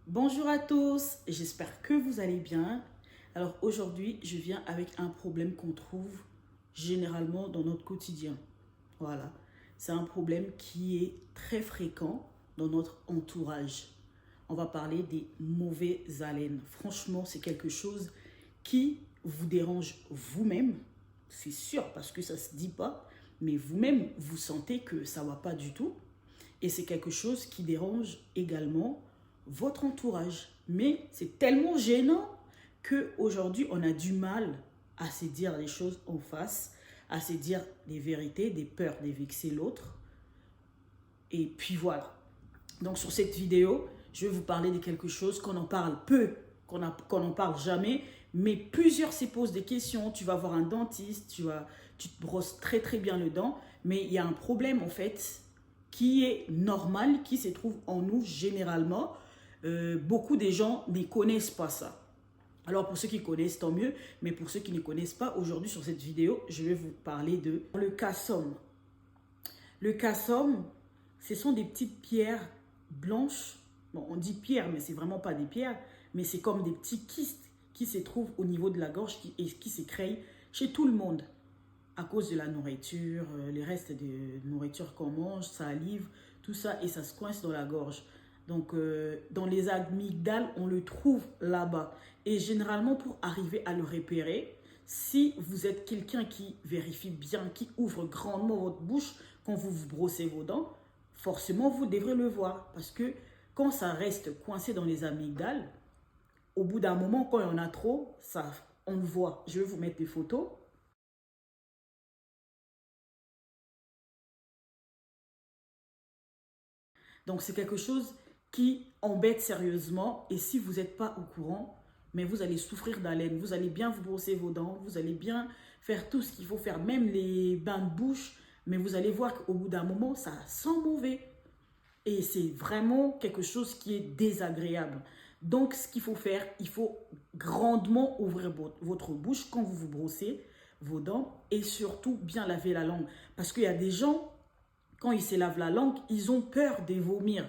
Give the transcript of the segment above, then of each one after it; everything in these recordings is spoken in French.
Bonjour à tous, j'espère que vous allez bien. Alors aujourd'hui, je viens avec un problème qu'on trouve généralement dans notre quotidien. Voilà, c'est un problème qui est très fréquent dans notre entourage. On va parler des mauvaises haleines. Franchement, c'est quelque chose qui vous dérange vous-même. C'est sûr parce que ça ne se dit pas, mais vous-même, vous sentez que ça ne va pas du tout. Et c'est quelque chose qui dérange également votre entourage. Mais c'est tellement gênant qu'aujourd'hui, on a du mal à se dire les choses en face, à se dire les vérités, des peurs de vexer l'autre. Et puis voilà. Donc sur cette vidéo, je vais vous parler de quelque chose qu'on en parle peu, qu'on n'en parle jamais, mais plusieurs se posent des questions. Tu vas voir un dentiste, tu te brosses très très bien le dent, mais il y a un problème en fait qui est normal, qui se trouve en nous généralement. Beaucoup de gens ne connaissent pas ça. Alors pour ceux qui connaissent, tant mieux, mais pour ceux qui ne connaissent pas, aujourd'hui sur cette vidéo, je vais vous parler de le cassum. Le cassum, ce sont des petites pierres blanches. Bon, on dit pierres, mais c'est vraiment pas des pierres, mais c'est comme des petits kystes qui se trouvent au niveau de la gorge et qui se créent chez tout le monde à cause de la nourriture, les restes de nourriture qu'on mange, salive, tout ça, et ça se coince dans la gorge. Donc, dans les amygdales, on le trouve là-bas. Et généralement, pour arriver à le repérer, si vous êtes quelqu'un qui vérifie bien, qui ouvre grandement votre bouche quand vous vous brossez vos dents, forcément, vous devrez le voir. Parce que quand ça reste coincé dans les amygdales, au bout d'un moment, quand il y en a trop, ça, on le voit. Je vais vous mettre des photos. Donc, c'est quelque chose qui embête sérieusement. Et si vous n'êtes pas au courant, mais vous allez souffrir d'haleine. Vous allez bien vous brosser vos dents. Vous allez bien faire tout ce qu'il faut faire, même les bains de bouche. Mais vous allez voir qu'au bout d'un moment, ça sent mauvais. Et c'est vraiment quelque chose qui est désagréable. Donc, ce qu'il faut faire, il faut grandement ouvrir votre bouche quand vous vous brossez vos dents. Et surtout, bien laver la langue. Parce qu'il y a des gens, quand ils se lavent la langue, ils ont peur de vomir.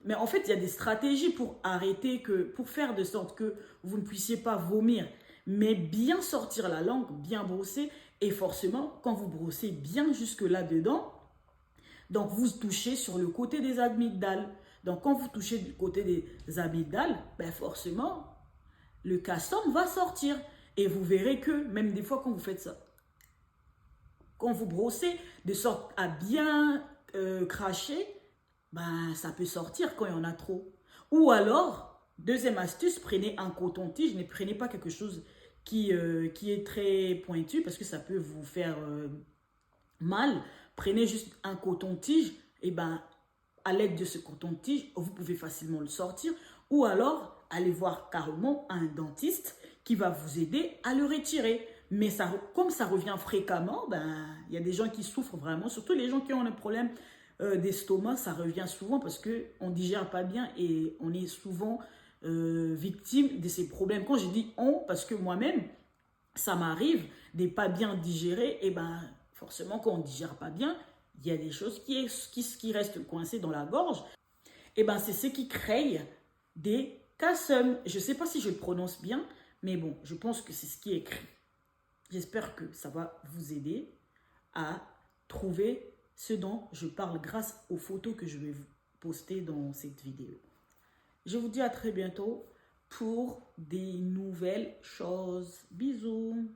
Mais en fait, il y a des stratégies pour arrêter, pour faire de sorte que vous ne puissiez pas vomir. Mais bien sortir la langue, bien brosser. Et forcément, quand vous brossez bien jusque là-dedans, donc vous touchez sur le côté des amygdales. Donc quand vous touchez du côté des amygdales, ben forcément, le cassum va sortir. Et vous verrez que, même des fois quand vous faites ça, quand vous brossez de sorte à bien cracher, ben, ça peut sortir quand il y en a trop. Ou alors, deuxième astuce, prenez un coton-tige. Ne prenez pas quelque chose qui est très pointu parce que ça peut vous faire mal. Prenez juste un coton-tige et ben, à l'aide de ce coton-tige, vous pouvez facilement le sortir. Ou alors, allez voir carrément un dentiste qui va vous aider à le retirer. Mais ça, comme ça revient fréquemment, ben, il y a des gens qui souffrent vraiment, surtout les gens qui ont un problème d'estomac, ça revient souvent parce qu'on ne digère pas bien et on est souvent victime de ces problèmes. Quand je dis on, parce que moi-même, ça m'arrive de ne pas bien digérer, et ben forcément quand on ne digère pas bien, il y a des choses qui restent coincées dans la gorge. Et ben c'est ce qui crée des cassums. Je ne sais pas si je le prononce bien, mais bon, je pense que c'est ce qui est écrit. J'espère que ça va vous aider à trouver ce dont je parle grâce aux photos que je vais vous poster dans cette vidéo. Je vous dis à très bientôt pour des nouvelles choses. Bisous!